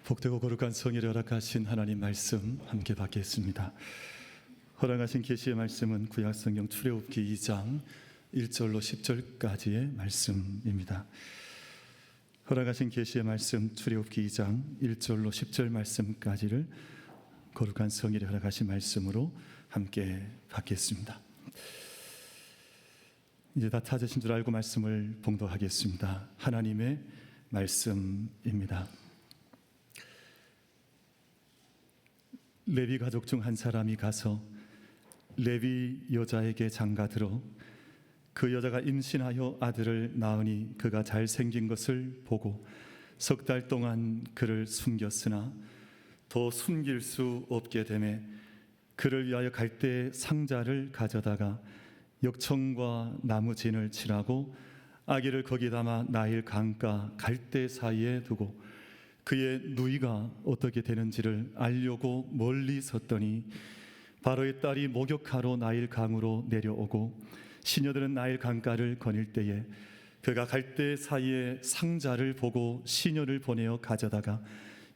복되고 거룩한 성의를 허락하신 하나님 말씀 함께 받겠습니다. 허락하신 계시의 말씀은 구약성경 출애굽기 2장 1절로 10절까지의 말씀입니다. 허락하신 계시의 말씀 출애굽기 2장 1절로 10절 말씀까지를 거룩한 성의를 허락하신 말씀으로 함께 받겠습니다. 이제 다 찾으신 줄 알고 말씀을 봉독하겠습니다. 하나님의 말씀입니다. 레위 가족 중 한 사람이 가서 레위 여자에게 장가들어 그 여자가 임신하여 아들을 낳으니 그가 잘생긴 것을 보고 석 달 동안 그를 숨겼으나 더 숨길 수 없게 되매 그를 위하여 갈대의 상자를 가져다가 역청과 나무진을 칠하고 아기를 거기 담아 나일 강가 갈대 사이에 두고 그의 누이가 어떻게 되는지를 알려고 멀리 섰더니 바로의 딸이 목욕하러 나일 강으로 내려오고 시녀들은 나일 강가를 거닐 때에 그가 갈대 사이에 상자를 보고 시녀를 보내어 가져다가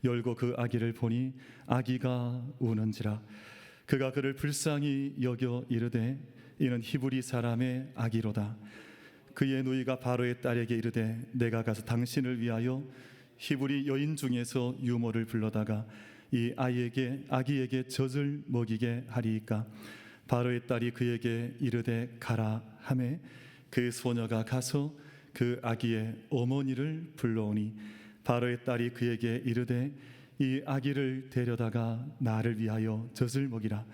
열고 그 아기를 보니 아기가 우는지라 그가 그를 불쌍히 여겨 이르되 이는 히브리 사람의 아기로다. 그의 누이가 바로의 딸에게 이르되 내가 가서 당신을 위하여 히브리 여인 중에서 유모를 불러다가 이 아기에게 젖을 먹이게 하리이까. 바로의 딸이 그에게 이르되 가라 하매 그 소녀가 가서 그 아기의 어머니를 불러오니 바로의 딸이 그에게 이르되 이 아기를 데려다가 나를 위하여 젖을 먹이라.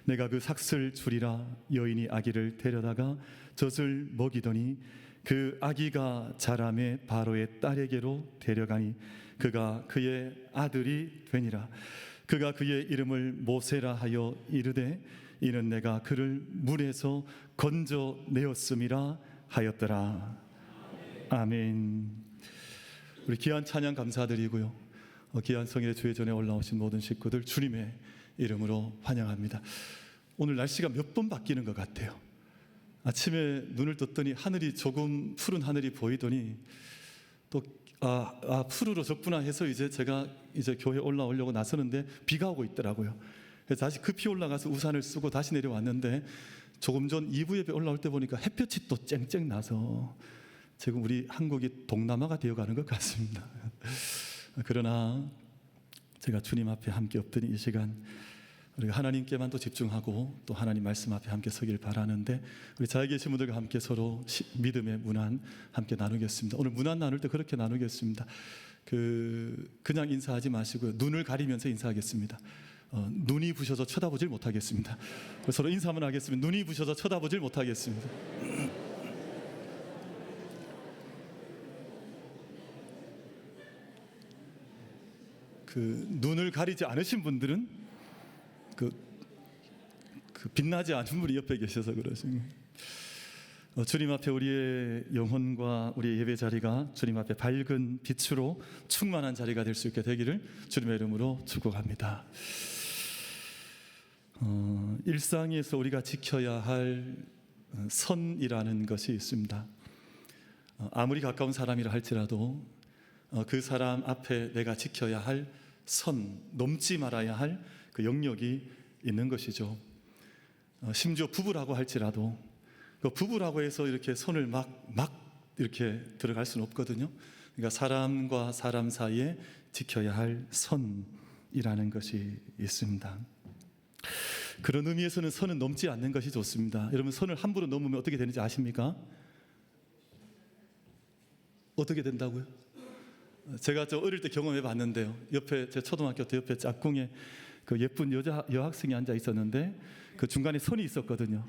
내가 그 삭슬 주리라. 여인이 아기를 데려다가 젖을 먹이더니 그 아기가 자라매 바로의 딸에게로 데려가니 그가 그의 아들이 되니라. 그가 그의 이름을 모세라 하여 이르되 이는 내가 그를 물에서 건져내었음이라 하였더라. 아멘. 우리 귀한 찬양 감사드리고요, 귀한 성일의 주의 전에 올라오신 모든 식구들 주님의 이름으로 환영합니다. 오늘 날씨가 몇 번 바뀌는 것 같아요. 아침에 눈을 떴더니 하늘이 조금 푸른 하늘이 보이더니 또 푸르러 졌구나 해서 제가 교회 올라오려고 나서는데 비가 오고 있더라고요. 그래서 다시 급히 올라가서 우산을 쓰고 다시 내려왔는데 조금 전 2부 예배 올라올 때 보니까 햇볕이 또 쨍쨍 나서 지금 우리 한국이 동남아가 되어가는 것 같습니다. 그러나 제가 주님 앞에 함께 엎드린 이 시간 우리가 하나님께만 또 집중하고 또 하나님 말씀 앞에 함께 서길 바라는데 우리 자에 계신 분들과 함께 서로 믿음의 문안 함께 나누겠습니다. 오늘 문안 나눌 때 그렇게 나누겠습니다. 그냥 인사하지 마시고요, 눈을 가리면서 인사하겠습니다. 눈이 부셔서 쳐다보질 못하겠습니다. 서로 인사 한번 하겠습니다. 눈이 부셔서 쳐다보질 못하겠습니다. 눈을 가리지 않으신 분들은 빛나지 않은 분이 옆에 계셔서 그러십니다. 주님 앞에 우리의 영혼과 우리의 예배 자리가 주님 앞에 밝은 빛으로 충만한 자리가 될 수 있게 되기를 주님의 이름으로 축복합니다. 일상에서 우리가 지켜야 할 선이라는 것이 있습니다. 아무리 가까운 사람이라 할지라도 그 사람 앞에 내가 지켜야 할 선, 넘지 말아야 할 그 영역이 있는 것이죠. 심지어 부부라고 할지라도 그 부부라고 해서 이렇게 선을 막 이렇게 들어갈 수는 없거든요. 그러니까 사람과 사람 사이에 지켜야 할 선이라는 것이 있습니다. 그런 의미에서는 선은 넘지 않는 것이 좋습니다. 여러분, 선을 함부로 넘으면 어떻게 되는지 아십니까? 어떻게 된다고요? 제가 어릴 때 경험해 봤는데요, 옆에 제 초등학교 때 옆에 짝꿍에 그 예쁜 여학생이 앉아 있었는데 그 중간에 선이 있었거든요.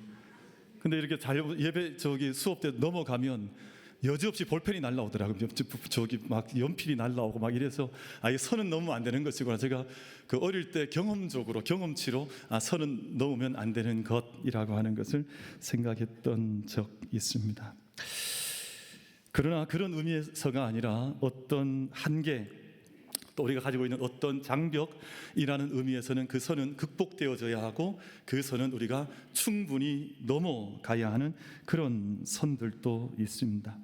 근데 이렇게 예배 수업 때 넘어가면 여지없이 볼펜이 날라오더라고요. 막 연필이 날라오고 막 이래서 이 선은 넘으면 안 되는 것이구나. 제가 그 어릴 때 경험치로 선은 넘으면 안 되는 것이라고 하는 것을 생각했던 적 있습니다. 그러나 그런 의미에서가 아니라 어떤 한계, 또 우리가 가지고 있는 어떤 장벽이라는 의미에서는 그 선은 극복되어져야 하고 그 선은 우리가 충분히 넘어가야 하는 그런 선들도 있습니다.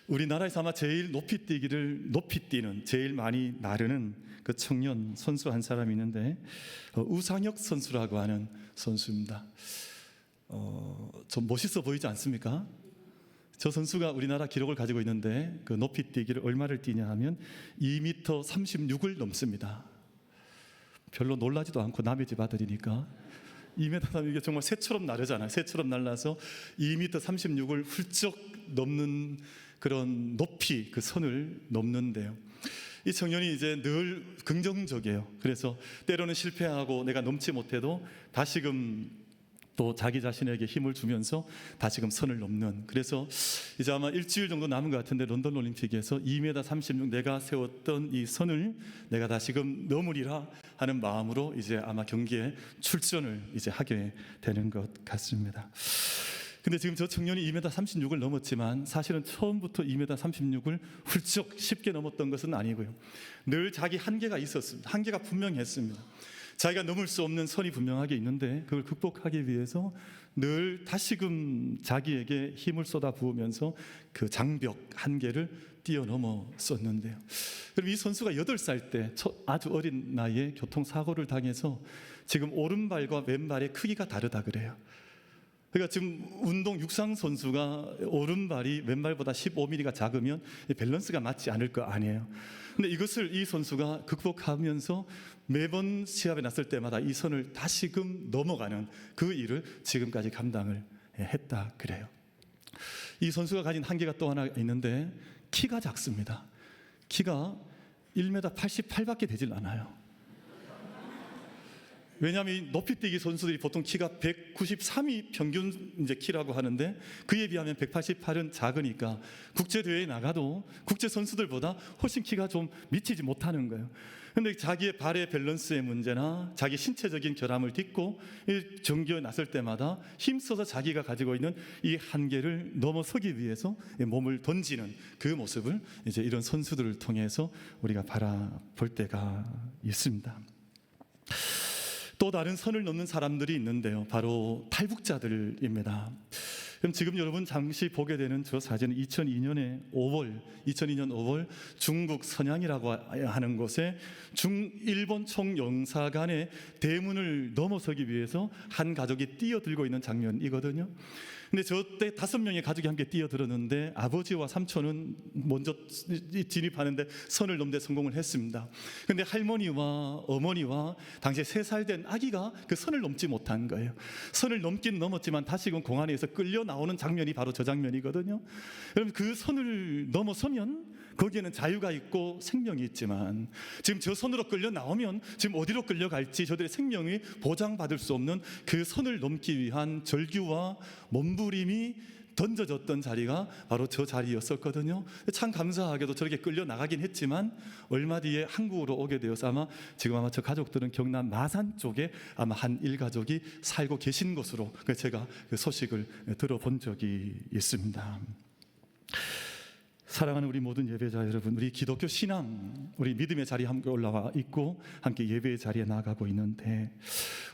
우리나라에서 아마 제일 높이 뛰는 제일 많이 나르는 그 청년 선수 한 사람이 있는데 우상혁 선수라고 하는 선수입니다. 좀 멋있어 보이지 않습니까? 저 선수가 우리나라 기록을 가지고 있는데 그 높이 뛰기를 얼마를 뛰냐 하면 2m 36을 넘습니다. 별로 놀라지도 않고 남의 집 아들이니까 2m 36이 정말 새처럼 나르잖아요. 새처럼 날라서 2m 36을 훌쩍 넘는 그런 높이 그 선을 넘는데요. 이 청년이 이제 늘 긍정적이에요. 그래서 때로는 실패하고 내가 넘지 못해도 다시금 또 자기 자신에게 힘을 주면서 다시금 선을 넘는, 그래서 이제 아마 일주일 정도 남은 것 같은데 런던 올림픽에서 2m 36 내가 세웠던 이 선을 내가 다시금 넘으리라 하는 마음으로 이제 아마 경기에 출전을 이제 하게 되는 것 같습니다. 근데 지금 저 청년이 2m 36을 넘었지만 사실은 처음부터 2m 36을 훌쩍 쉽게 넘었던 것은 아니고요. 늘 자기 한계가 있었습니다. 한계가 분명했습니다. 자기가 넘을 수 없는 선이 분명하게 있는데 그걸 극복하기 위해서 늘 다시금 자기에게 힘을 쏟아 부으면서 그 장벽 한계를 뛰어넘었었는데요. 그럼 이 선수가 8살 때 아주 어린 나이에 교통사고를 당해서 지금 오른발과 왼발의 크기가 다르다 그래요. 그러니까 지금 운동 육상 선수가 오른발이 왼발보다 15mm가 작으면 밸런스가 맞지 않을 거 아니에요. 근데 이것을 이 선수가 극복하면서 매번 시합에 났을 때마다 이 선을 다시금 넘어가는 그 일을 지금까지 감당을 했다 그래요. 이 선수가 가진 한계가 또 하나 있는데 키가 작습니다. 키가 1m 88밖에 되질 않아요. 왜냐하면 이 높이뛰기 선수들이 보통 키가 193이 평균 이제 키라고 하는데 그에 비하면 188은 작으니까 국제 대회에 나가도 국제 선수들보다 훨씬 키가 좀 미치지 못하는 거예요. 그런데 자기의 발의 밸런스의 문제나 자기 신체적인 결함을 딛고 경기에 나설 때마다 힘써서 자기가 가지고 있는 이 한계를 넘어서기 위해서 몸을 던지는 그 모습을 이제 이런 선수들을 통해서 우리가 바라볼 때가 있습니다. 또 다른 선을 넘는 사람들이 있는데요. 바로 탈북자들입니다. 그럼 지금 여러분 잠시 보게 되는 저 사진은 2002년 5월 중국 선양이라고 하는 곳에 중일본 총영사관의 대문을 넘어서기 위해서 한 가족이 뛰어들고 있는 장면이거든요. 근데 저 때 5명의 가족이 함께 뛰어들었는데 아버지와 삼촌은 먼저 진입하는데 선을 넘는 데 성공을 했습니다. 근데 할머니와 어머니와 당시에 3살 된 아기가 그 선을 넘지 못한 거예요. 선을 넘긴 넘었지만 다시금 공 안에서 끌려 나오는 장면이 바로 저 장면이거든요. 여러분 그 선을 넘어서면 거기에는 자유가 있고 생명이 있지만 지금 저 선으로 끌려 나오면 지금 어디로 끌려갈지 저들의 생명이 보장받을 수 없는 그 선을 넘기 위한 절규와 몸부림이 던져졌던 자리가 바로 저 자리였었거든요. 참 감사하게도 저렇게 끌려 나가긴 했지만 얼마 뒤에 한국으로 오게 되어서 아마 저 가족들은 경남 마산 쪽에 아마 한 일가족이 살고 계신 것으로 제가 그 소식을 들어본 적이 있습니다. 사랑하는 우리 모든 예배자 여러분, 우리 기독교 신앙, 우리 믿음의 자리에 함께 올라와 있고 함께 예배의 자리에 나아가고 있는데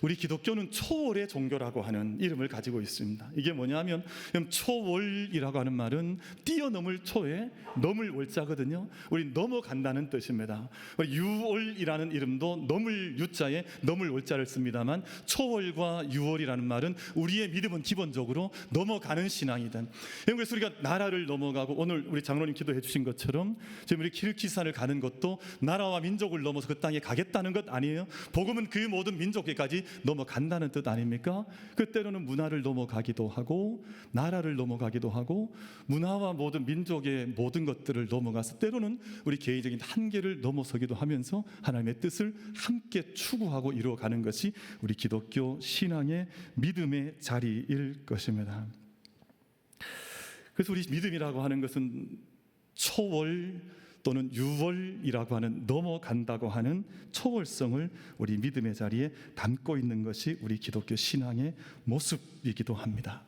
우리 기독교는 초월의 종교라고 하는 이름을 가지고 있습니다. 이게 뭐냐면 초월이라고 하는 말은 뛰어넘을 초에 넘을 월자거든요. 우리 넘어간다는 뜻입니다. 유월이라는 이름도 넘을 유자에 넘을 월자를 씁니다만 초월과 유월이라는 말은 우리의 믿음은 기본적으로 넘어가는 신앙이든, 그래서 우리가 나라를 넘어가고 오늘 우리 장로님 기도해 주신 것처럼 지금 우리 키르기스탄을 가는 것도 나라와 민족을 넘어서 그 땅에 가겠다는 것 아니에요? 복음은 그 모든 민족에까지 넘어간다는 뜻 아닙니까? 그 때로는 문화를 넘어가기도 하고 나라를 넘어가기도 하고 문화와 모든 민족의 모든 것들을 넘어가서 때로는 우리 개인적인 한계를 넘어서기도 하면서 하나님의 뜻을 함께 추구하고 이루어가는 것이 우리 기독교 신앙의 믿음의 자리일 것입니다. 그래서 우리 믿음이라고 하는 것은 초월 또는 유월이라고 하는 넘어간다고 하는 초월성을 우리 믿음의 자리에 담고 있는 것이 우리 기독교 신앙의 모습이기도 합니다.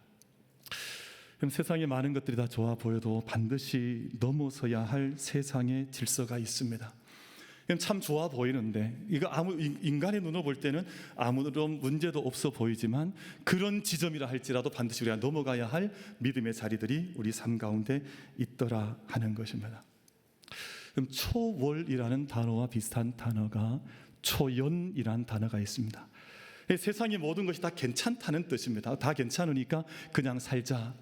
그럼 세상에 많은 것들이 다 좋아 보여도 반드시 넘어서야 할 세상의 질서가 있습니다. 참 좋아 보이는데, 이거 인간의 눈으로 볼 때는 아무런 문제도 없어 보이지만 그런 지점이라 할지라도 반드시 우리가 넘어가야 할 믿음의 자리들이 우리 삶 가운데 있더라 하는 것입니다. 그럼 초월이라는 단어와 비슷한 단어가 초연이라는 단어가 있습니다. 세상의 모든 것이 다 괜찮다는 뜻입니다. 다 괜찮으니까 그냥 살자.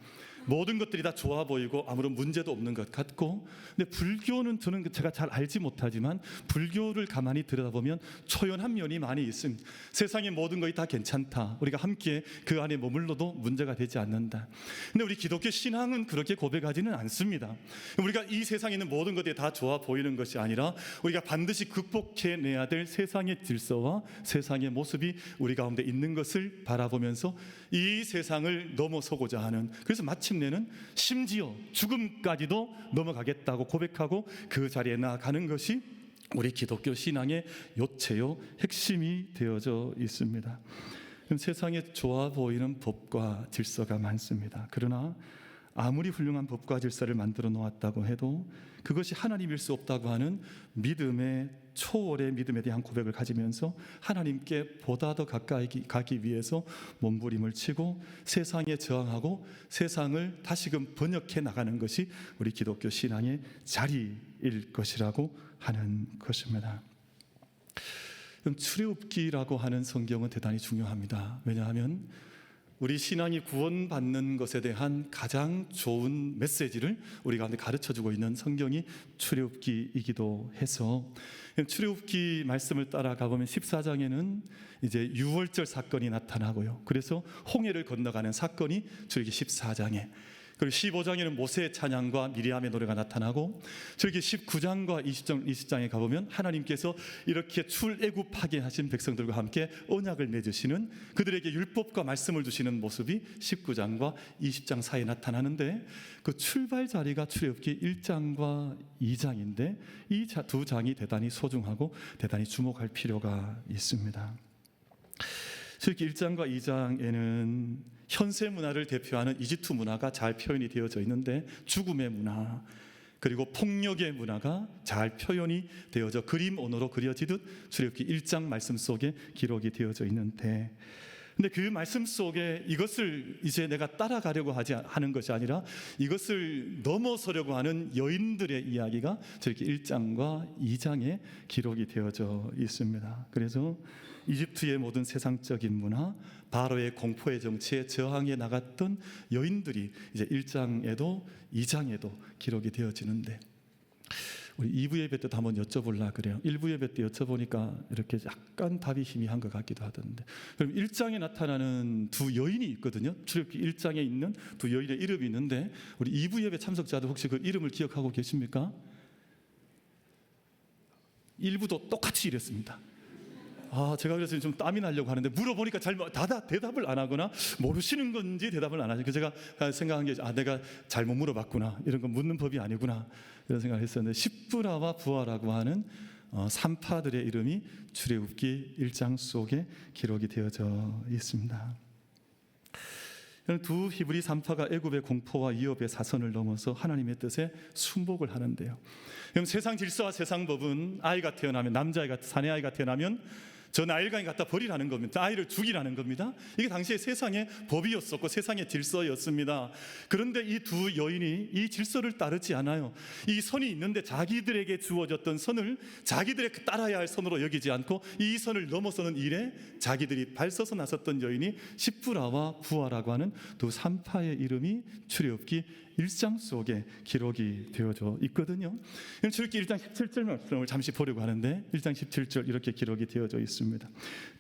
모든 것들이 다 좋아 보이고 아무런 문제도 없는 것 같고, 근데 불교는 저는 제가 잘 알지 못하지만 불교를 가만히 들여다보면 초연한 면이 많이 있습니다. 세상의 모든 것이 다 괜찮다, 우리가 함께 그 안에 머물러도 문제가 되지 않는다. 근데 우리 기독교 신앙은 그렇게 고백하지는 않습니다. 우리가 이 세상에 있는 모든 것들이 다 좋아 보이는 것이 아니라 우리가 반드시 극복해내야 될 세상의 질서와 세상의 모습이 우리 가운데 있는 것을 바라보면서 이 세상을 넘어서고자 하는, 그래서 마침내는 심지어 죽음까지도 넘어가겠다고 고백하고 그 자리에 나아가는 것이 우리 기독교 신앙의 요체요 핵심이 되어져 있습니다. 세상에 좋아 보이는 법과 질서가 많습니다. 그러나 아무리 훌륭한 법과 질서를 만들어 놓았다고 해도 그것이 하나님일 수 없다고 하는 믿음의 초월의 믿음에 대한 고백을 가지면서 하나님께 보다 더 가까이 가기 위해서 몸부림을 치고 세상에 저항하고 세상을 다시금 번역해 나가는 것이 우리 기독교 신앙의 자리일 것이라고 하는 것입니다. 출애굽기라고 하는 성경은 대단히 중요합니다. 왜냐하면 우리 신앙이 구원받는 것에 대한 가장 좋은 메시지를 우리 가운데 가르쳐주고 있는 성경이 출애굽기이기도 해서, 출애굽기 말씀을 따라가 보면 14장에는 이제 유월절 사건이 나타나고요. 그래서 홍해를 건너가는 사건이 출애굽기 14장에, 그리고 15장에는 모세의 찬양과 미리암의 노래가 나타나고, 저기 19장과 20장에 가보면 하나님께서 이렇게 출애굽하게 하신 백성들과 함께 언약을 맺으시는, 그들에게 율법과 말씀을 주시는 모습이 19장과 20장 사이에 나타나는데, 그 출발 자리가 출애굽기 1장과 2장인데 이 두 장이 대단히 소중하고 대단히 주목할 필요가 있습니다. 출애굽기 1장과 2장에는 현세 문화를 대표하는 이집트 문화가 잘 표현이 되어져 있는데, 죽음의 문화 그리고 폭력의 문화가 잘 표현이 되어져 그림 언어로 그려지듯 출애굽기 1장 말씀 속에 기록이 되어져 있는데, 근데 그 말씀 속에 이것을 이제 내가 따라가려고 하는 것이 아니라 이것을 넘어서려고 하는 여인들의 이야기가 출애굽기 1장과 2장에 기록이 되어져 있습니다. 그래서 이집트의 모든 세상적인 문화, 바로의 공포의 정치에 저항해 나갔던 여인들이 이제 1장에도 2장에도 기록이 되어지는데, 우리 2부 예배 때도 한번 여쭤보려고 그래요. 1부 예배 때 여쭤보니까 이렇게 약간 답이 희미한 것 같기도 하던데, 그럼 1장에 나타나는 두 여인이 있거든요. 출애굽기 1장에 있는 두 여인의 이름이 있는데, 우리 2부 예배 참석자들 혹시 그 이름을 기억하고 계십니까? 1부도 똑같이 이랬습니다. 제가 그래서 좀 땀이 나려고 하는데 물어보니까 대답을 안 하거나 모르시는 건지 대답을 안 하죠. 그래서 제가 생각한 게 내가 잘못 물어봤구나, 이런 거 묻는 법이 아니구나, 이런 생각을 했었는데, 십브라와 부하라고 하는 산파들의 이름이 출애굽기 1장 속에 기록이 되어져 있습니다. 두 히브리 산파가 애굽의 공포와 위협의 사선을 넘어서 하나님의 뜻에 순복을 하는데요. 그럼 세상 질서와 세상 법은 아이가 태어나면, 남자아이가, 사내아이가 태어나면 저 나일강에 갖다 버리라는 겁니다. 아이를 죽이라는 겁니다. 이게 당시의 세상의 법이었었고 세상의 질서였습니다. 그런데 이 두 여인이 이 질서를 따르지 않아요. 이 선이 있는데 자기들에게 주어졌던 선을 자기들의 따라야 할 선으로 여기지 않고 이 선을 넘어서는 일에 자기들이 발서서 나섰던 여인이 십브라와 부하라고 하는 두 산파의 이름이 출애굽기 1장 속에 기록이 되어져 있거든요. 출애굽기 1장 17절 말씀을 잠시 보려고 하는데, 1장 17절 이렇게 기록이 되어져 있습니다.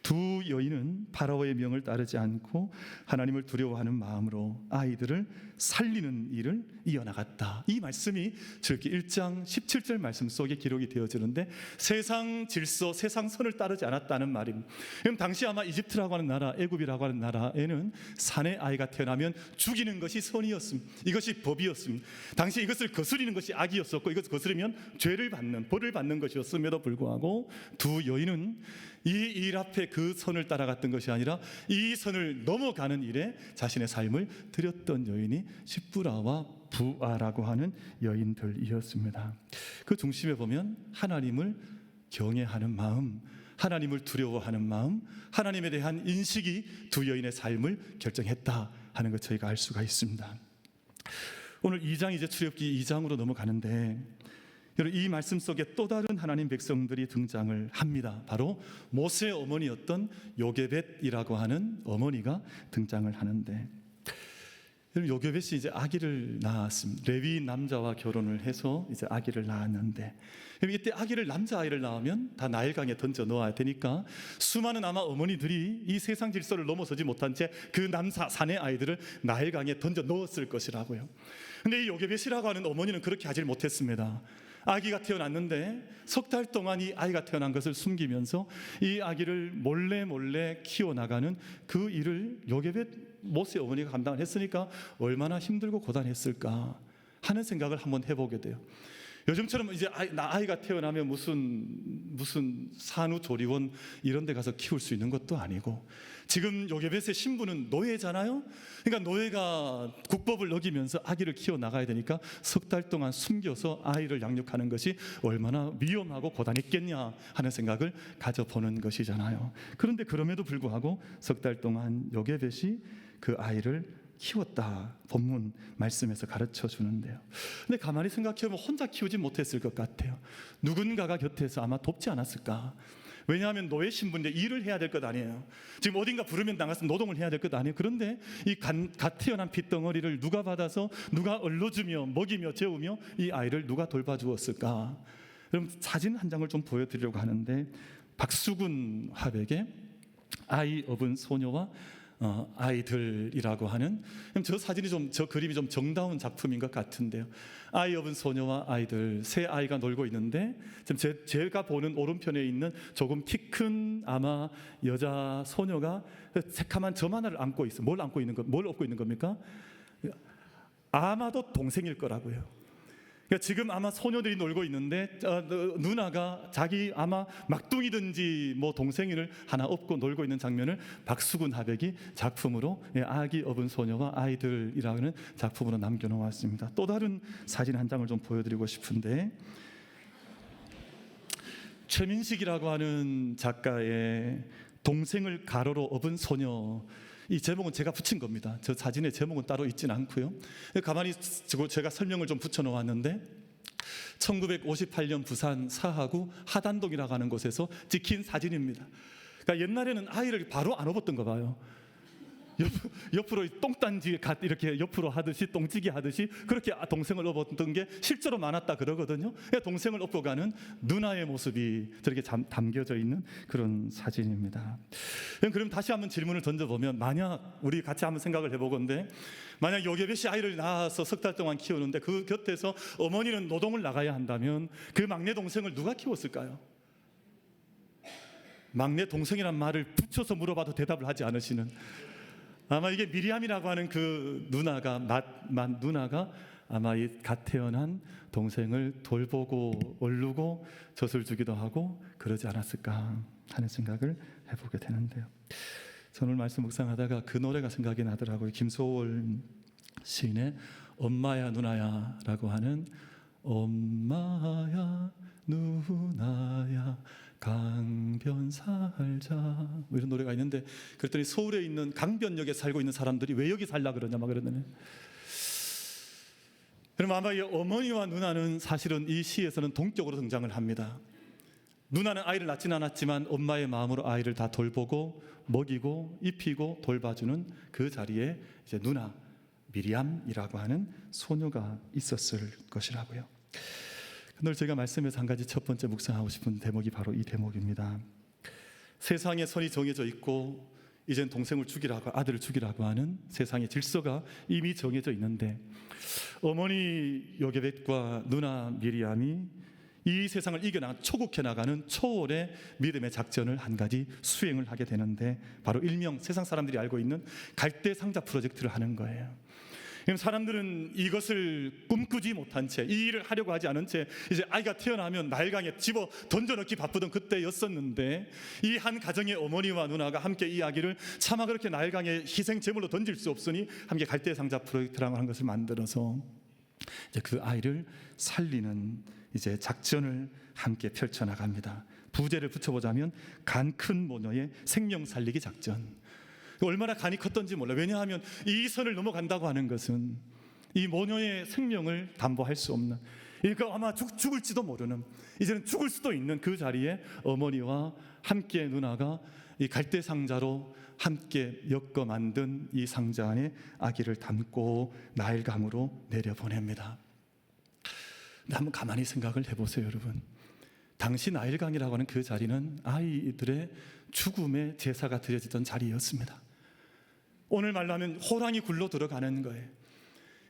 두 여인은 파라오의 명을 따르지 않고 하나님을 두려워하는 마음으로 아이들을 살리는 일을 이어나갔다. 이 말씀이 출애굽기 1장 17절 말씀 속에 기록이 되어지는데, 세상 질서, 세상 선을 따르지 않았다는 말입니다. 그럼 당시 아마 이집트라고 하는 나라, 애굽이라고 하는 나라에는 사내 아이가 태어나면 죽이는 것이 선이었습니다. 이것이 법이었습니다. 당시 이것을 거스리는 것이 악이었었고, 이것을 거스르면 죄를 받는, 벌을 받는 것이었음에도 불구하고 두 여인은 이 일 앞에 그 선을 따라갔던 것이 아니라 이 선을 넘어가는 일에 자신의 삶을 드렸던 여인이 십브라와 부아라고 하는 여인들이었습니다. 그 중심에 보면 하나님을 경외하는 마음, 하나님을 두려워하는 마음, 하나님에 대한 인식이 두 여인의 삶을 결정했다 하는 것 저희가 알 수가 있습니다. 오늘 2장 이제 출애굽기 2장으로 넘어가는데 여러분, 이 말씀 속에 또 다른 하나님 백성들이 등장을 합니다. 바로 모세의 어머니였던 요게벳이라고 하는 어머니가 등장을 하는데, 요게벳이 이제 아기를 낳았습니다. 레위 남자와 결혼을 해서 이제 아기를 낳았는데, 이때 아기를 남자아이를 낳으면 다 나일강에 던져 넣어야 되니까 수많은 아마 어머니들이 이 세상 질서를 넘어서지 못한 채 그 남사 사내 아이들을 나일강에 던져 넣었을 것이라고요. 근데 이 요게벳이라고 하는 어머니는 그렇게 하질 못했습니다. 아기가 태어났는데 석 달 동안 이 아이가 태어난 것을 숨기면서 이 아기를 몰래 키워나가는 그 일을 요게벳 모세 어머니가 감당을 했으니까 얼마나 힘들고 고단했을까 하는 생각을 한번 해보게 돼요. 요즘처럼 이제 아이가 태어나면 무슨 산후조리원 이런 데 가서 키울 수 있는 것도 아니고, 지금 요게벳의 신부는 노예잖아요. 그러니까 노예가 국법을 어기면서 아기를 키워나가야 되니까 석 달 동안 숨겨서 아이를 양육하는 것이 얼마나 위험하고 고단했겠냐 하는 생각을 가져보는 것이잖아요. 그런데 그럼에도 불구하고 석 달 동안 요게벳이 그 아이를 키웠다, 본문 말씀에서 가르쳐 주는데요. 근데 가만히 생각해보면 혼자 키우지 못했을 것 같아요. 누군가가 곁에서 아마 돕지 않았을까. 왜냐하면 노예 신분인데 일을 해야 될 것 아니에요. 지금 어딘가 부르면 나가서 노동을 해야 될 것 아니에요. 그런데 이 갓 태어난 핏덩어리를 누가 받아서 누가 얼러주며 먹이며 재우며 이 아이를 누가 돌봐주었을까. 그럼 사진 한 장을 좀 보여드리려고 하는데, 박수근 화백의 아이 업은 소녀와 아이들이라고 하는, 저 사진이 저 그림이 좀 정다운 작품인 것 같은데요. 아이 업은 소녀와 아이들, 세 아이가 놀고 있는데, 지금 제가 보는 오른편에 있는 조금 키 큰 아마 여자 소녀가 새카만 점 하나를 안고 있어요. 뭘 업고 있는 겁니까? 아마도 동생일 거라고요. 그러니까 지금 아마 소녀들이 놀고 있는데 누나가 자기 아마 막둥이든지 뭐 동생이를 하나 업고 놀고 있는 장면을 박수근 화백이 작품으로 아기 업은 소녀와 아이들이라는 작품으로 남겨놓았습니다. 또 다른 사진 한 장을 좀 보여드리고 싶은데, 최민식이라고 하는 작가의 동생을 가로로 업은 소녀, 이 제목은 제가 붙인 겁니다. 저 사진의 제목은 따로 있지는 않고요. 가만히 제가 설명을 좀 붙여놓았는데, 1958년 부산 사하구 하단동이라고 하는 곳에서 찍힌 사진입니다. 그러니까 옛날에는 아이를 바로 안 업었던 거 봐요. 옆으로 똥단지 이렇게 옆으로 하듯이 똥찌기 하듯이 그렇게 동생을 업었던 게 실제로 많았다 그러거든요. 동생을 업고 가는 누나의 모습이 저렇게 담겨져 있는 그런 사진입니다. 그럼 다시 한번 질문을 던져보면, 만약 우리 같이 한번 생각을 해보건데, 만약 요게벳이 아이를 낳아서 석 달 동안 키우는데 그 곁에서 어머니는 노동을 나가야 한다면 그 막내 동생을 누가 키웠을까요? 막내 동생이란 말을 붙여서 물어봐도 대답을 하지 않으시는, 아마 이게 미리암이라고 하는 그 누나가 누나가 아마 이 갓 태어난 동생을 돌보고 얼르고 젖을 주기도 하고 그러지 않았을까 하는 생각을 해보게 되는데요. 저는 오늘 말씀 묵상하다가 그 노래가 생각이 나더라고요. 김소월 시인의 엄마야 누나야라고 하는, 엄마야 누나야 강변 살자, 뭐 이런 노래가 있는데, 그랬더니 서울에 있는 강변역에 살고 있는 사람들이 왜 여기 살라 그러냐 막 그러더니, 그럼 아마 이 어머니와 누나는 사실은 이 시에서는 동격으로 등장을 합니다. 누나는 아이를 낳지는 않았지만 엄마의 마음으로 아이를 다 돌보고 먹이고 입히고 돌봐주는 그 자리에 이제 누나 미리암이라고 하는 소녀가 있었을 것이라고요. 오늘 제가 말씀에서 한 가지 첫 번째 묵상하고 싶은 대목이 바로 이 대목입니다. 세상에 선이 정해져 있고 이젠 동생을 죽이라고, 아들을 죽이라고 하는 세상의 질서가 이미 정해져 있는데, 어머니 요게벳과 누나 미리암이 이 세상을 이겨나가 초국해 나가는 초월의 믿음의 작전을 한 가지 수행을 하게 되는데, 바로 일명 세상 사람들이 알고 있는 갈대 상자 프로젝트를 하는 거예요. 사람들은 이것을 꿈꾸지 못한 채, 이 일을 하려고 하지 않은 채 이제 아이가 태어나면 나일강에 집어 던져넣기 바쁘던 그때였었는데, 이 한 가정의 어머니와 누나가 함께 이 아기를 차마 그렇게 나일강에 희생 제물로 던질 수 없으니 함께 갈대 상자 프로젝트라고 하는 것을 만들어서 이제 그 아이를 살리는 이제 작전을 함께 펼쳐나갑니다. 부제를 붙여보자면 간 큰 모녀의 생명 살리기 작전. 얼마나 간이 컸던지 몰라. 왜냐하면 이 선을 넘어간다고 하는 것은 이 모녀의 생명을 담보할 수 없는, 그러니까 아마 죽을지도 모르는, 이제는 죽을 수도 있는 그 자리에 어머니와 함께 누나가 이 갈대 상자로 함께 엮어 만든 이 상자 안에 아기를 담고 나일강으로 내려보냅니다. 근데 한번 가만히 생각을 해보세요, 여러분. 당시 나일강이라고 하는 그 자리는 아이들의 죽음의 제사가 드려지던 자리였습니다. 오늘 말로 하면 호랑이 굴로 들어가는 거예요.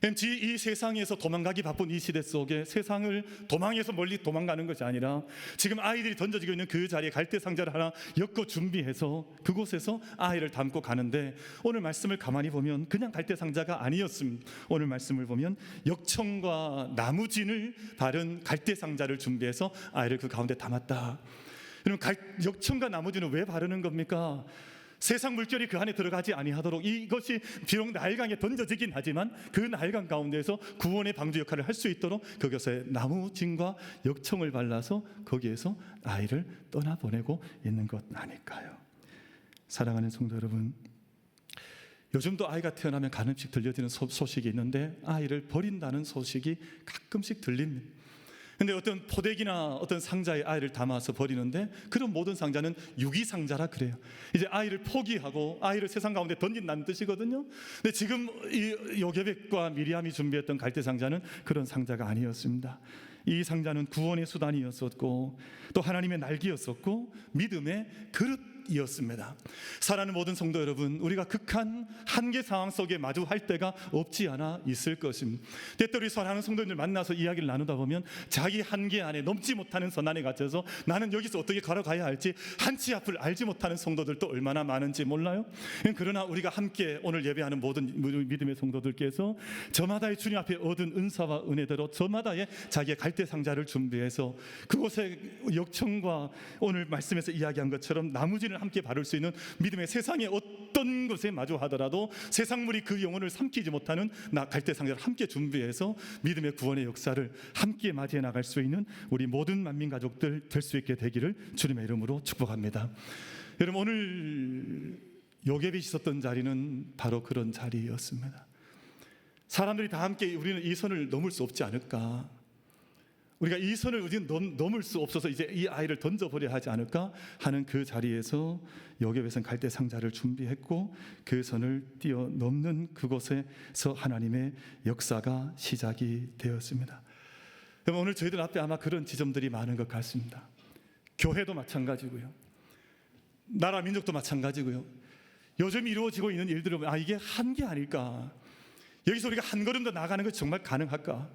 이 세상에서 도망가기 바쁜 이 시대 속에 세상을 도망해서 멀리 도망가는 것이 아니라 지금 아이들이 던져지고 있는 그 자리에 갈대 상자를 하나 엮어 준비해서 그곳에서 아이를 담고 가는데, 오늘 말씀을 가만히 보면 그냥 갈대 상자가 아니었습니다. 오늘 말씀을 보면 역청과 나무진을 바른 갈대 상자를 준비해서 아이를 그 가운데 담았다. 그럼 역청과 나무진은 왜 바르는 겁니까? 세상 물결이 그 안에 들어가지 아니하도록, 이것이 비록 나일강에 던져지긴 하지만 그 나일강 가운데에서 구원의 방주 역할을 할 수 있도록 그것에 나무진과 역청을 발라서 거기에서 아이를 떠나보내고 있는 것 아닐까요? 사랑하는 성도 여러분, 요즘도 아이가 태어나면 가끔씩 들려지는 소식이 있는데 아이를 버린다는 소식이 가끔씩 들립니다. 근데 어떤 포대기나 어떤 상자에 아이를 담아서 버리는데, 그런 모든 상자는 유기상자라 그래요. 이제 아이를 포기하고 아이를 세상 가운데 던진다는 뜻이거든요. 근데 지금 이 요게벳과 미리암이 준비했던 갈대 상자는 그런 상자가 아니었습니다. 이 상자는 구원의 수단이었었고 또 하나님의 날개였었고 믿음의 그릇이었습니다. 사랑하는 모든 성도 여러분, 우리가 극한 한계 상황 속에 마주할 때가 없지 않아 있을 것입니다. 때때로 사랑하는 성도님들 만나서 이야기를 나누다 보면 자기 한계 안에 넘지 못하는 선안에 갇혀서 나는 여기서 어떻게 걸어가야 할지 한치 앞을 알지 못하는 성도들도 얼마나 많은지 몰라요? 그러나 우리가 함께 오늘 예배하는 모든 믿음의 성도들께서 저마다의 주님 앞에 얻은 은사와 은혜대로 저마다의 자기의 갈대 상자를 준비해서 그곳에 역청과 오늘 말씀에서 이야기한 것처럼 나무진을 함께 바를 수 있는 믿음의 세상의 어떤 것에 마주하더라도 세상물이 그 영혼을 삼키지 못하는 갈대 상자를 함께 준비해서 믿음의 구원의 역사를 함께 맞이해 나갈 수 있는 우리 모든 만민 가족들 될 수 있게 되기를 주님의 이름으로 축복합니다. 여러분, 오늘 요게벳이 있었던 자리는 바로 그런 자리였습니다. 사람들이 다 함께 우리는 이 선을 넘을 수 없지 않을까, 우리가 이 선을 넘을 수 없어서 이제 이 아이를 던져버려야 하지 않을까 하는 그 자리에서 요게벳은 갈대 상자를 준비했고 그 선을 뛰어넘는 그곳에서 하나님의 역사가 시작이 되었습니다. 오늘 저희들 앞에 아마 그런 지점들이 많은 것 같습니다. 교회도 마찬가지고요, 나라 민족도 마찬가지고요. 요즘 이루어지고 있는 일들을 보면 이게 한계 아닐까, 여기서 우리가 한 걸음 더 나아가는 것이 정말 가능할까,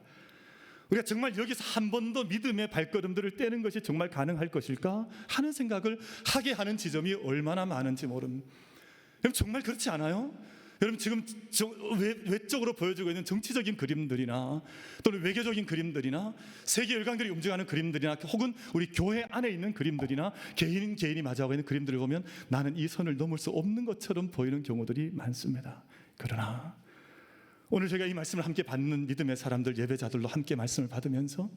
우리가 정말 여기서 한 번 더 믿음의 발걸음들을 떼는 것이 정말 가능할 것일까 하는 생각을 하게 하는 지점이 얼마나 많은지 모릅니다. 여러분, 정말 그렇지 않아요? 여러분, 지금 외적으로 보여주고 있는 정치적인 그림들이나 또는 외교적인 그림들이나 세계 열강들이 움직이는 그림들이나 혹은 우리 교회 안에 있는 그림들이나 개인이 맞이하고 있는 그림들을 보면 나는 이 선을 넘을 수 없는 것처럼 보이는 경우들이 많습니다. 그러나 오늘 제가 이 말씀을 함께 받는 믿음의 사람들, 예배자들로 함께 말씀을 받으면서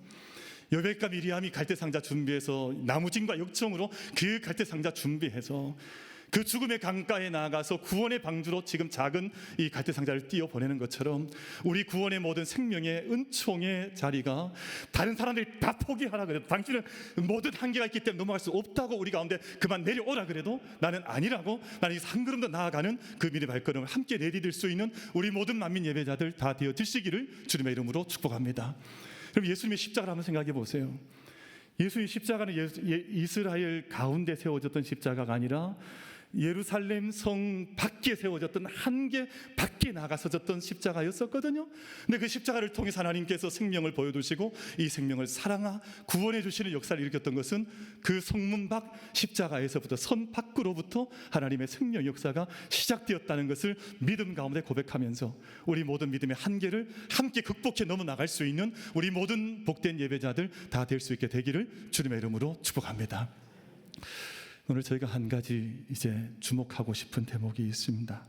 요게벳과 미리암이 갈대 상자 준비해서 나무진과 역청으로 그 갈대 상자 준비해서 그 죽음의 강가에 나아가서 구원의 방주로 지금 작은 이 갈대 상자를 띄워 보내는 것처럼 우리 구원의 모든 생명의 은총의 자리가 다른 사람들이 다 포기하라 그래도, 당신은 모든 한계가 있기 때문에 넘어갈 수 없다고 우리 가운데 그만 내려오라 그래도 나는 아니라고, 나는 한 걸음 더 나아가는 그 믿음의 발걸음을 함께 내디딜 수 있는 우리 모든 만민 예배자들 다 되어지시기를 주님의 이름으로 축복합니다. 그럼 예수님의 십자가를 한번 생각해 보세요. 예수님의 십자가는 이스라엘 가운데 세워졌던 십자가가 아니라 예루살렘 성 밖에 세워졌던, 한계 밖에 나가서 졌던 십자가였었거든요. 근데 그 십자가를 통해서 하나님께서 생명을 보여주시고 이 생명을 사랑하 구원해 주시는 역사를 일으켰던 것은 그 성문 밖 십자가에서부터, 선 밖으로부터 하나님의 생명 역사가 시작되었다는 것을 믿음 가운데 고백하면서 우리 모든 믿음의 한계를 함께 극복해 넘어 나갈 수 있는 우리 모든 복된 예배자들 다 될 수 있게 되기를 주님의 이름으로 축복합니다. 오늘 저희가 한 가지 이제 주목하고 싶은 대목이 있습니다.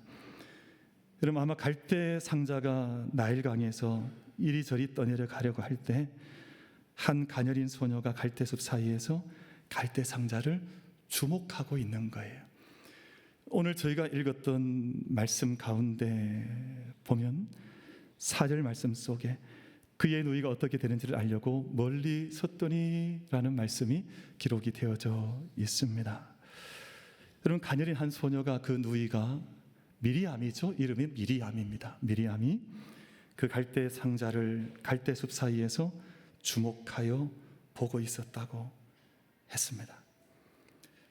여러분, 아마 갈대 상자가 나일강에서 이리저리 떠내려 가려고 할 때 한 가녀린 소녀가 갈대숲 사이에서 갈대 상자를 주목하고 있는 거예요. 오늘 저희가 읽었던 말씀 가운데 보면 4절 말씀 속에 그의 누이가 어떻게 되는지를 알려고 멀리 섰더니 라는 말씀이 기록이 되어져 있습니다. 여러분, 가녀린 한 소녀가 그 누이가 미리암이죠. 이름이 미리암입니다. 미리암이 그 갈대 상자를 갈대숲 사이에서 주목하여 보고 있었다고 했습니다.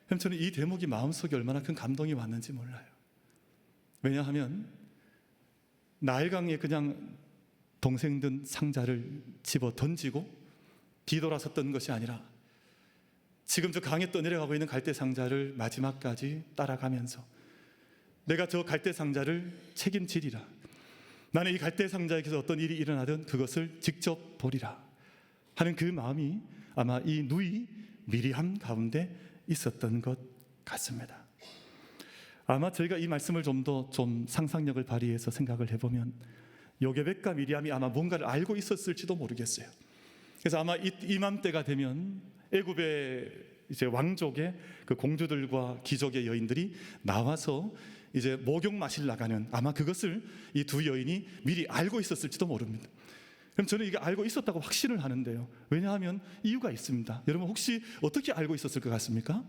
그럼 저는 이 대목이 마음속에 얼마나 큰 감동이 왔는지 몰라요. 왜냐하면 나일강에 그냥 동생 든 상자를 집어 던지고 뒤돌아섰던 것이 아니라 지금 저 강에 떠내려가고 있는 갈대 상자를 마지막까지 따라가면서 내가 저 갈대 상자를 책임지리라. 나는 이 갈대 상자에서 어떤 일이 일어나든 그것을 직접 보리라 하는 그 마음이 아마 이 누이 미리암 가운데 있었던 것 같습니다. 아마 저희가 이 말씀을 좀 더 상상력을 발휘해서 생각을 해보면 요게벳과 미리암이 아마 뭔가를 알고 있었을지도 모르겠어요. 그래서 아마 이맘때가 되면 애굽의 이제 왕족의 그 공주들과 귀족의 여인들이 나와서 이제 목욕 마실 나가는, 아마 그것을 이 두 여인이 미리 알고 있었을지도 모릅니다. 그럼 저는 이게 알고 있었다고 확신을 하는데요. 왜냐하면 이유가 있습니다. 여러분, 혹시 어떻게 알고 있었을 것 같습니까?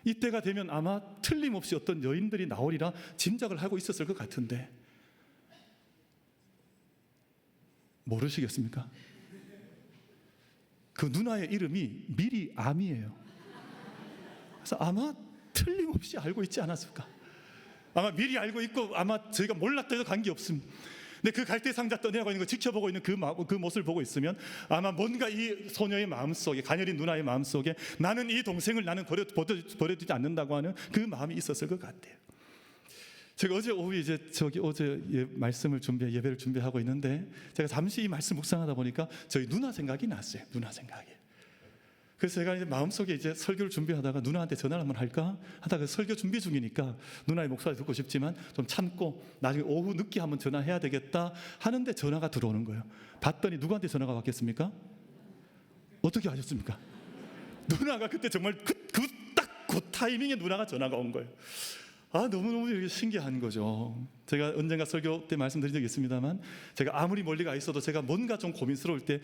이때가 되면 아마 틀림없이 어떤 여인들이 나오리라 짐작을 하고 있었을 것 같은데 모르시겠습니까? 그 누나의 이름이 미리암이에요. 그래서 아마 틀림없이 알고 있지 않았을까? 아마 미리 알고 있고 아마 저희가 몰랐던 도 관계없습니다. 근데 그 갈대 상자 떠내려가고 있는 거 지켜보고 있는 그 모습을 보고 있으면 아마 뭔가 이 소녀의 마음속에, 가녀린 누나의 마음속에 나는 이 동생을 나는 버려두지 않는다고 하는 그 마음이 있었을 것 같아요. 제가 어제 오후에 어제 예배를 준비하고 있는데 제가 잠시 이 말씀 묵상하다 보니까 저희 누나 생각이 났어요. 누나 생각이. 그래서 제가 이제 마음속에 이제 설교를 준비하다가 누나한테 전화를 한번 할까 하다가 설교 준비 중이니까 누나의 목소리 듣고 싶지만 좀 참고 나중에 오후 늦게 한번 전화해야 되겠다 하는데 전화가 들어오는 거예요. 봤더니 누구한테 전화가 왔겠습니까? 어떻게 아셨습니까? 누나가 그때 정말 딱 그 타이밍에 누나가 전화가 온 거예요. 너무너무 신기한 거죠. 제가 언젠가 설교 때 말씀드린 적이 있습니다만 제가 아무리 멀리 가 있어도 제가 뭔가 좀 고민스러울 때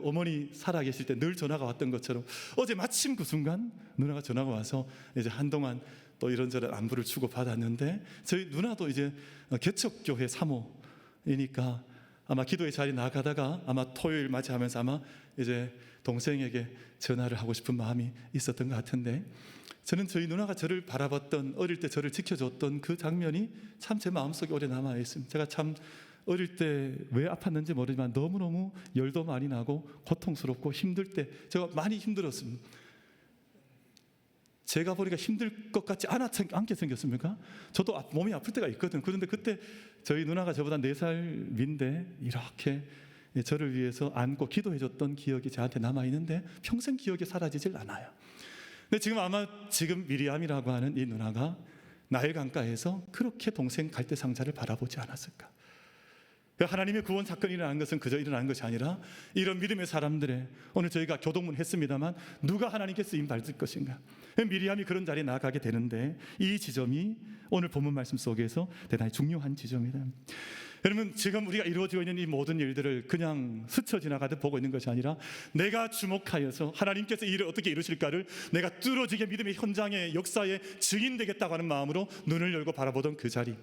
어머니 살아계실 때 늘 전화가 왔던 것처럼 어제 마침 그 순간 누나가 전화가 와서 이제 한동안 또 이런저런 안부를 주고 받았는데 저희 누나도 이제 개척교회 사모이니까 아마 기도의 자리에 나가다가 아마 토요일 맞이하면서 아마 이제 동생에게 전화를 하고 싶은 마음이 있었던 것 같은데 저는 저희 누나가 저를 바라봤던, 어릴 때 저를 지켜줬던 그 장면이 참 제 마음속에 오래 남아 있습니다. 제가 참 어릴 때 왜 아팠는지 모르지만 너무너무 열도 많이 나고 고통스럽고 힘들 때 제가 많이 힘들었습니다. 제가 보니까 힘들 것 같지 않게 생겼습니까? 저도 몸이 아플 때가 있거든. 그런데 그때 저희 누나가 저보다 4살 위인데 이렇게 저를 위해서 안고 기도해줬던 기억이 저한테 남아있는데 평생 기억이 사라지질 않아요. 근데 지금 미리암이라고 하는 이 누나가 나일 강가에서 그렇게 동생 갈대 상자를 바라보지 않았을까? 하나님의 구원 사건이 일어난 것은 그저 일어난 것이 아니라 이런 믿음의 사람들의, 오늘 저희가 교동문 했습니다만 누가 하나님께 쓰임 받을 것인가? 미리암이 그런 자리에 나아가게 되는데 이 지점이 오늘 본문 말씀 속에서 대단히 중요한 지점이다. 여러분, 지금 우리가 이루어지고 있는 이 모든 일들을 그냥 스쳐 지나가듯 보고 있는 것이 아니라 내가 주목하여서 하나님께서 이 일을 어떻게 이루실까를 내가 뚫어지게 믿음의 현장의 역사에 증인되겠다고 하는 마음으로 눈을 열고 바라보던 그 자리,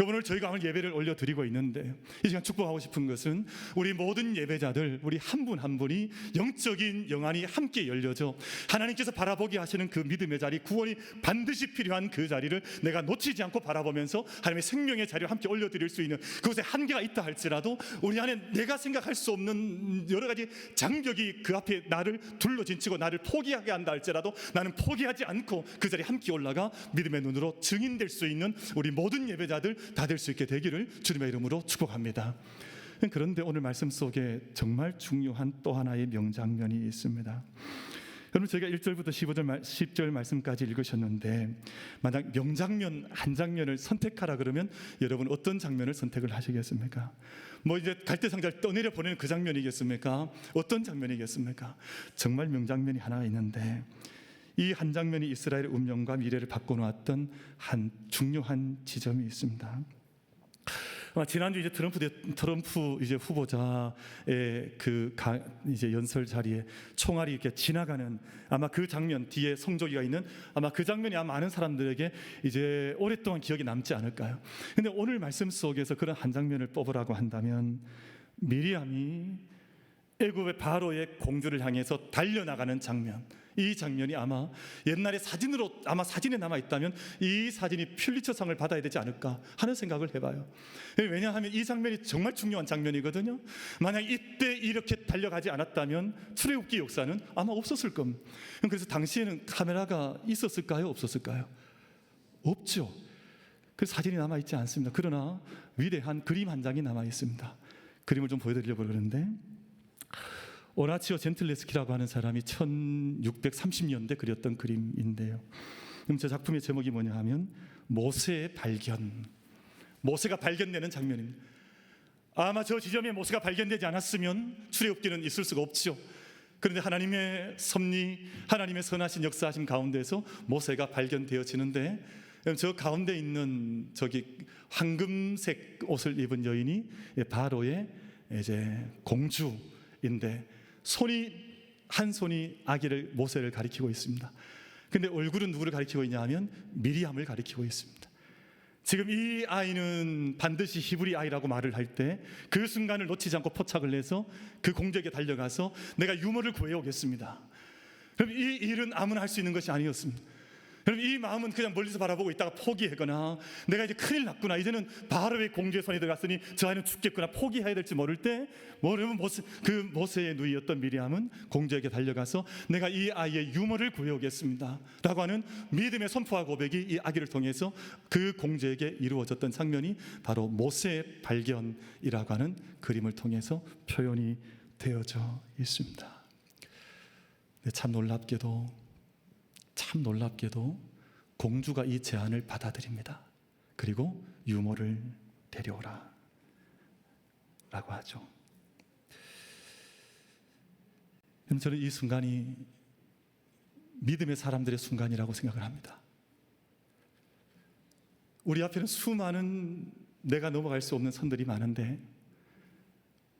오늘 저희가 오늘 예배를 올려드리고 있는데 이 시간 축복하고 싶은 것은 우리 모든 예배자들, 우리 한 분 한 분이 영적인 영안이 함께 열려져 하나님께서 바라보게 하시는 그 믿음의 자리, 구원이 반드시 필요한 그 자리를 내가 놓치지 않고 바라보면서 하나님의 생명의 자리를 함께 올려드릴 수 있는, 그곳에 한계가 있다 할지라도 우리 안에 내가 생각할 수 없는 여러 가지 장벽이 그 앞에 나를 둘러진치고 나를 포기하게 한다 할지라도 나는 포기하지 않고 그 자리에 함께 올라가 믿음의 눈으로 증인될 수 있는 우리 모든 예배자들 다 될 수 있게 되기를 주님의 이름으로 축복합니다. 그런데 오늘 말씀 속에 정말 중요한 또 하나의 명장면이 있습니다. 여러분, 저희가 1절부터 10절 말씀까지 읽으셨는데 만약 명장면 한 장면을 선택하라 그러면 여러분 어떤 장면을 선택을 하시겠습니까? 이제 갈대 상자를 떠내려 보내는 그 장면이겠습니까? 어떤 장면이겠습니까? 정말 명장면이 하나가 있는데 이 한 장면이 이스라엘의 운명과 미래를 바꿔놓았던 한 중요한 지점이 있습니다. 지난주 이제 트럼프 이제 후보자의 이제 연설 자리에 총알이 이렇게 지나가는 아마 그 장면 뒤에 성조기가 있는 아마 그 장면이 아마 많은 사람들에게 이제 오랫동안 기억에 남지 않을까요? 근데 오늘 말씀 속에서 그런 한 장면을 뽑으라고 한다면 미리암이 애굽의 바로의 공주를 향해서 달려나가는 장면, 이 장면이 아마 옛날에 사진에 남아 있다면 이 사진이 퓰리처상을 받아야 되지 않을까 하는 생각을 해봐요. 왜냐하면 이 장면이 정말 중요한 장면이거든요. 만약 이때 이렇게 달려가지 않았다면 출애굽기 역사는 아마 없었을 겁니다. 그래서 당시에는 카메라가 있었을까요? 없었을까요? 없죠. 그 사진이 남아 있지 않습니다. 그러나 위대한 그림 한 장이 남아 있습니다. 그림을 좀 보여드리려고 그러는데, 오라치오 젠틀레스키라고 하는 사람이 1630년대 그렸던 그림인데요. 그럼 저 작품의 제목이 뭐냐 하면 모세의 발견. 모세가 발견되는 장면입니다. 아마 저 지점에 모세가 발견되지 않았으면 출애굽기는 있을 수가 없죠. 그런데 하나님의 섭리, 하나님의 선하신 역사하심 가운데서 모세가 발견되어지는데, 저 가운데 있는 저기 황금색 옷을 입은 여인이 바로의 이제 공주인데, 한 손이 아기를 모세를 가리키고 있습니다. 근데 얼굴은 누구를 가리키고 있냐 하면 미리암을 가리키고 있습니다. 지금 이 아이는 반드시 히브리 아이라고 말을 할 때 그 순간을 놓치지 않고 포착을 해서 그 공주에게 달려가서 내가 유모를 구해오겠습니다. 그럼 이 일은 아무나 할 수 있는 것이 아니었습니다. 그럼 이 마음은 그냥 멀리서 바라보고 있다가 포기하거나 내가 이제 큰일 났구나, 이제는 바로의 공주의 손에 들어갔으니 저 아이는 죽겠구나, 포기해야 될지 모를 때, 모르면 모세의 누이였던 미리암은 공주에게 달려가서 내가 이 아이의 유모를 구해오겠습니다 라고 하는 믿음의 선포와 고백이 이 아기를 통해서 그 공주에게 이루어졌던 장면이 바로 모세의 발견이라고 하는 그림을 통해서 표현이 되어져 있습니다. 참 놀랍게도 공주가 이 제안을 받아들입니다. 그리고 유모를 데려오라 라고 하죠. 저는 이 순간이 믿음의 사람들의 순간이라고 생각을 합니다. 우리 앞에는 수많은 내가 넘어갈 수 없는 선들이 많은데,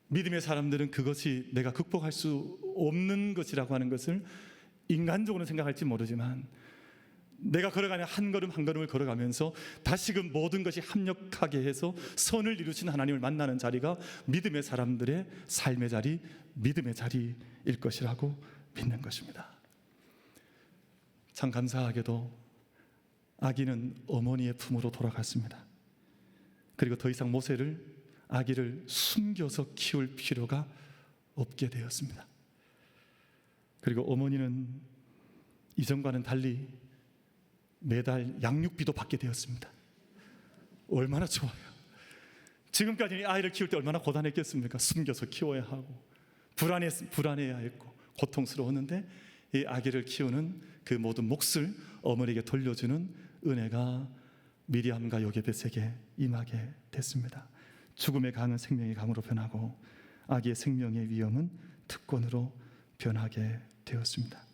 믿음의 사람들은 그것이 내가 극복할 수 없는 것이라고 하는 것을 인간적으로는 생각할지 모르지만, 내가 걸어가는 한 걸음 한 걸음을 걸어가면서 다시금 모든 것이 합력하게 해서 선을 이루신 하나님을 만나는 자리가 믿음의 사람들의 삶의 자리, 믿음의 자리일 것이라고 믿는 것입니다. 참 감사하게도 아기는 어머니의 품으로 돌아갔습니다. 그리고 더 이상 아기를 숨겨서 키울 필요가 없게 되었습니다. 그리고 어머니는 이전과는 달리 매달 양육비도 받게 되었습니다. 얼마나 좋아요. 지금까지 아이를 키울 때 얼마나 고단했겠습니까? 숨겨서 키워야 하고 불안해야 했고 고통스러웠는데, 이 아기를 키우는 그 모든 몫을 어머니에게 돌려주는 은혜가 미리암과 요게벳에게 임하게 됐습니다. 죽음의 강은 생명의 강으로 변하고 아기의 생명의 위험은 특권으로 변하게 되었습니다.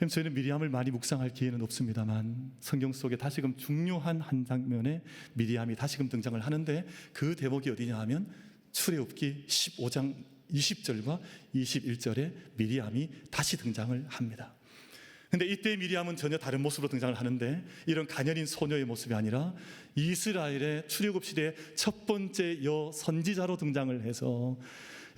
저희는 미리암을 많이 묵상할 기회는 없습니다만, 성경 속에 다시금 중요한 한 장면에 미리암이 다시금 등장을 하는데, 그 대목이 어디냐 하면 출애굽기 15장 20절과 21절에 미리암이 다시 등장을 합니다. 근데 이때 미리암은 전혀 다른 모습으로 등장을 하는데, 이런 가녀린 소녀의 모습이 아니라 이스라엘의 출애굽 시대의 첫 번째 여선지자로 등장을 해서,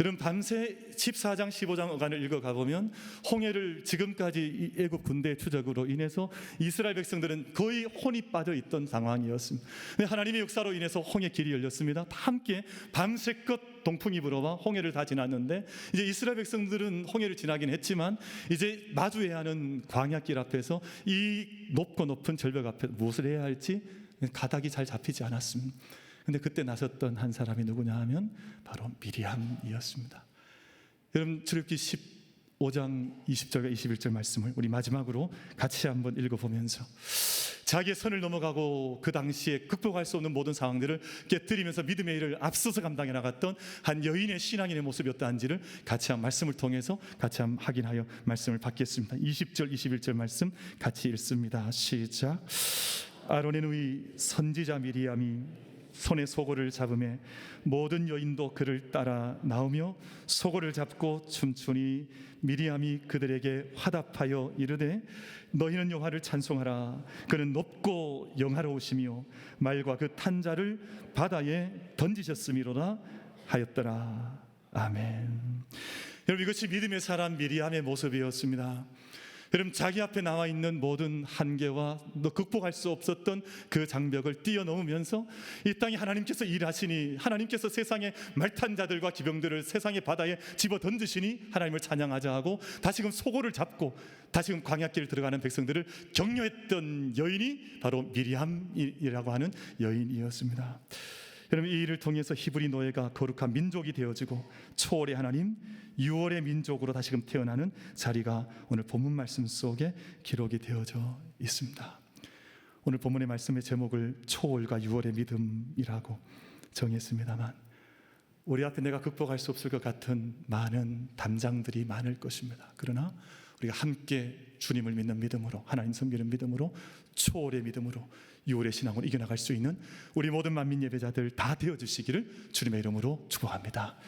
여러분 밤새 14장 15장 어간을 읽어가 보면 홍해를 지금까지 애굽 군대의 추적으로 인해서 이스라엘 백성들은 거의 혼이 빠져 있던 상황이었습니다. 하나님의 역사로 인해서 홍해 길이 열렸습니다. 다 함께 밤새껏 동풍이 불어와 홍해를 다 지났는데, 이제 이스라엘 백성들은 홍해를 지나긴 했지만 이제 마주해야 하는 광야길 앞에서 이 높고 높은 절벽 앞에 무엇을 해야 할지 가닥이 잘 잡히지 않았습니다. 근데 그때 나섰던 한 사람이 누구냐 하면 바로 미리암이었습니다. 여러분 출애굽기 5장 20절과 21절 말씀을 우리 마지막으로 같이 한번 읽어보면서 자기의 선을 넘어가고 그 당시에 극복할 수 없는 모든 상황들을 깨뜨리면서 믿음의 일을 앞서서 감당해 나갔던 한 여인의 신앙인의 모습이 어떠한지를 같이 한 말씀을 통해서 같이 한번 확인하여 말씀을 받겠습니다. 20절 21절 말씀 같이 읽습니다. 시작. 아론의 누이 선지자 미리암이 손에 소고를 잡음에 모든 여인도 그를 따라 나오며 소고를 잡고 춤추니 미리암이 그들에게 화답하여 이르되 너희는 여호와를 찬송하라. 그는 높고 영화로우시며 말과 그 탄 자를 바다에 던지셨음이로다 하였더라. 아멘. 여러분, 이것이 믿음의 사람 미리암의 모습이었습니다. 여러분, 자기 앞에 나와 있는 모든 한계와 극복할 수 없었던 그 장벽을 뛰어넘으면서 이 땅에 하나님께서 일하시니, 하나님께서 세상의 말탄 자들과 기병들을 세상의 바다에 집어 던지시니 하나님을 찬양하자 하고 다시금 소고를 잡고 다시금 광야길 들어가는 백성들을 격려했던 여인이 바로 미리암이라고 하는 여인이었습니다. 여러분, 이 일을 통해서 히브리 노예가 거룩한 민족이 되어지고 초월의 하나님, 6월의 민족으로 다시금 태어나는 자리가 오늘 본문 말씀 속에 기록이 되어져 있습니다. 오늘 본문의 말씀의 제목을 초월과 6월의 믿음이라고 정했습니다만, 우리 앞에 내가 극복할 수 없을 것 같은 많은 담장들이 많을 것입니다. 그러나 우리가 함께 주님을 믿는 믿음으로, 하나님 섬기는 믿음으로, 초월의 믿음으로 6월의 신앙으로 이겨나갈 수 있는 우리 모든 만민 예배자들 다 되어주시기를 주님의 이름으로 축복합니다.